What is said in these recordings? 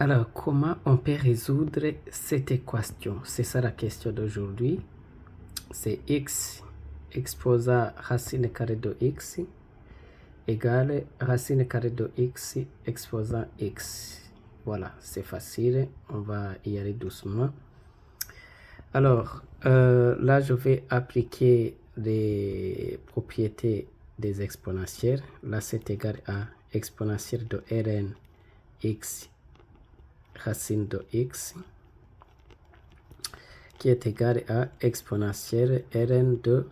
Alors, comment on peut résoudre cette équation? C'est ça la question d'aujourd'hui. C'est x exposant racine carrée de x égale racine carrée de x exposant x. Voilà, c'est facile. On va y aller doucement. Alors, là, je vais appliquer les propriétés des exponentielles. Là, c'est égal à exponentielle de Rn x racine de x qui est égal à exponentielle Rn de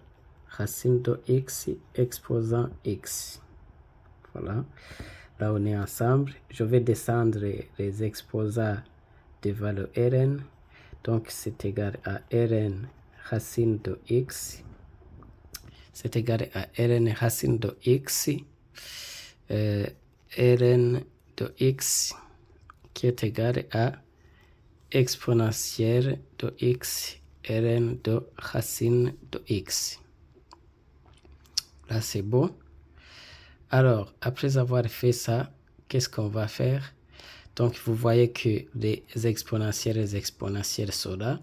racine de x exposant x. Voilà. Là, on est ensemble. Je vais descendre les exposants des valeurs Rn. Donc, c'est égal à Rn racine de x. C'est égal à Rn racine de x. Rn de x qui est égal à exponentielle de x Rn de racine de x. Là, c'est bon. Alors, après avoir fait ça, qu'est-ce qu'on va faire? Donc, vous voyez que les exponentielles sont là.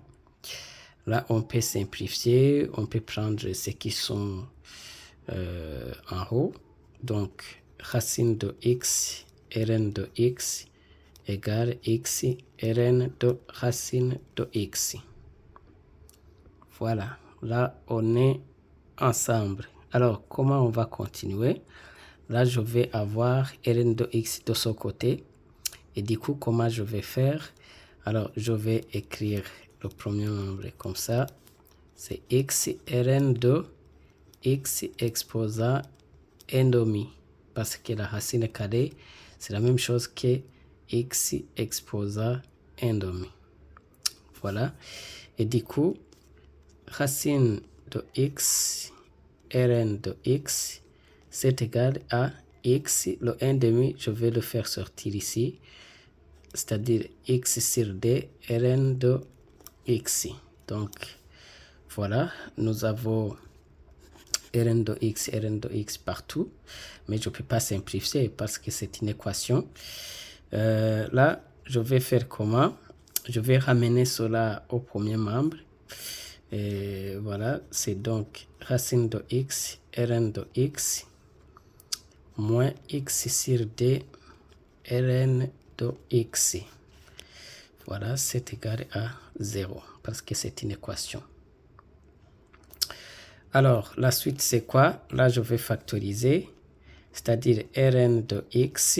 Là, on peut simplifier, on peut prendre ceux qui sont en haut. Donc, racine de x, Rn de x égale x, Rn de racine de x. Voilà, là, on est ensemble. Alors, comment on va continuer? Là, je vais avoir Rn de x de ce côté. Et du coup, comment je vais faire? Alors, je vais écrire le premier nombre comme ça. C'est x Rn de x exposant 1/2. Parce que la racine carrée, c'est la même chose que x exposant 1/2. Voilà. Et du coup, racine de x, Rn de x, c'est égal à x, le 1/2, je vais le faire sortir ici, c'est-à-dire x sur d, Rn de x. Donc, voilà, nous avons Rn de x partout, mais je ne peux pas simplifier parce que c'est une équation. Là, je vais faire comment? Je vais ramener cela au premier membre. Et voilà, c'est donc racine de x, Rn de x, moins x sur d, Rn de x. Voilà, c'est égal à 0, parce que c'est une équation. Alors, la suite, c'est quoi? Là, je vais factoriser, c'est-à-dire Rn de x,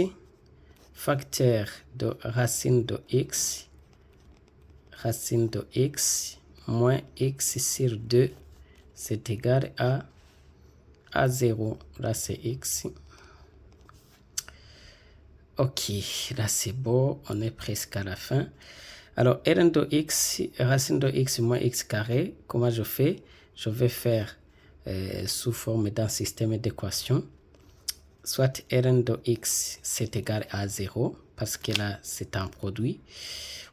facteur de racine de x, moins x sur 2, c'est égal à 0. Là, c'est x. Ok, là, c'est beau. On est presque à la fin. Alors, Rn de x, racine de x moins x carré, comment je fais? Je vais faire sous forme d'un système d'équation. Soit Rn de x, c'est égal à 0, parce que là, c'est un produit.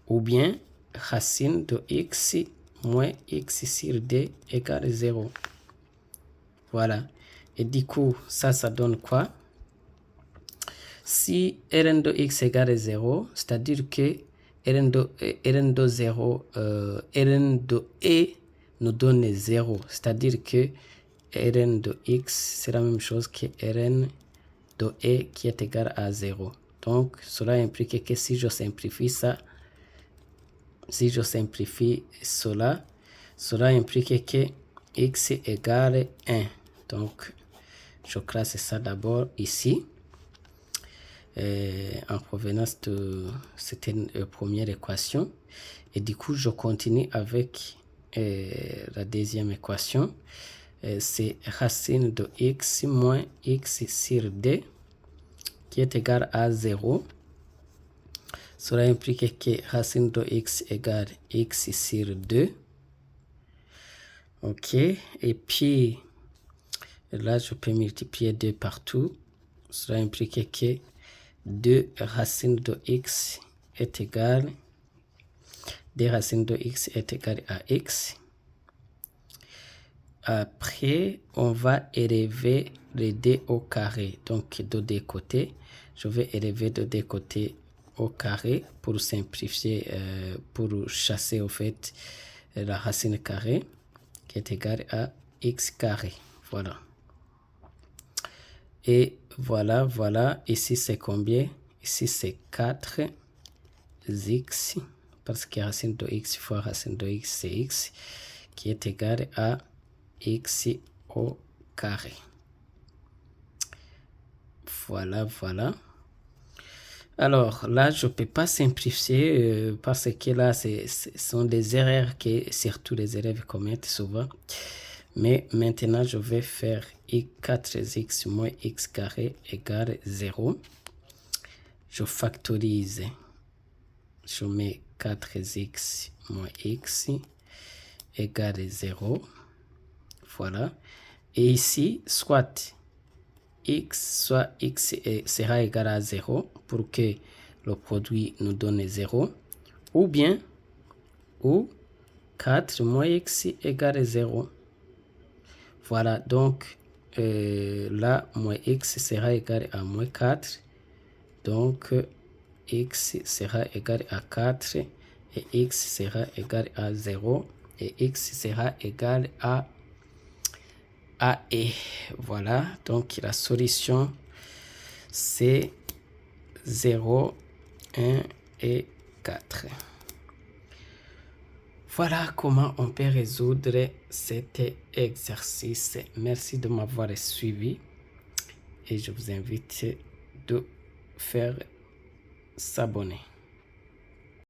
Ou bien, racine de x moins x sur d égale 0. Voilà. Et du coup, ça donne quoi? Si Rn de x égale 0, c'est-à-dire que Rn de 0, Rn de e nous donne 0. C'est-à-dire que Rn de x, c'est la même chose que Rn de e qui est égal à 0. Donc, cela implique que si je simplifie ça, cela implique que x égale 1. Donc, je classe ça d'abord ici. En provenance de cette première équation. Et du coup, je continue avec la deuxième équation. C'est racine de x moins x sur d qui est égal à 0. Cela implique que racine de x égale x sur 2. Ok. Et puis, là, je peux multiplier 2 partout. Cela implique que 2 racine de x est égal, 2 racines de x est égal à x. Après, on va élever les d au carré. Donc, de deux côtés, je vais élever de deux côtés au carré pour simplifier, pour chasser au fait la racine carrée qui est égale à x carré. Voilà. Et voilà, voilà. Ici, c'est combien? Ici, c'est 4x, parce que racine de x fois racine de x, c'est x, qui est égal à x au carré. Voilà, voilà. Alors là, je ne peux pas simplifier parce que là, ce sont des erreurs que surtout les élèves commettent souvent. Mais maintenant, je vais faire 4x moins x carré égale 0. Je factorise. Je mets 4x moins x égale 0. Voilà. Et ici, soit x sera égal à 0 pour que le produit nous donne 0. Ou bien, 4 moins x égale 0. Voilà, donc là, moins x sera égal à moins 4. Donc, x sera égal à 4 et x sera égal à 0 et x sera égal à et. Voilà, donc la solution c'est 0, 1 et 4. Voilà comment on peut résoudre cet exercice. Merci de m'avoir suivi et je vous invite de faire s'abonner.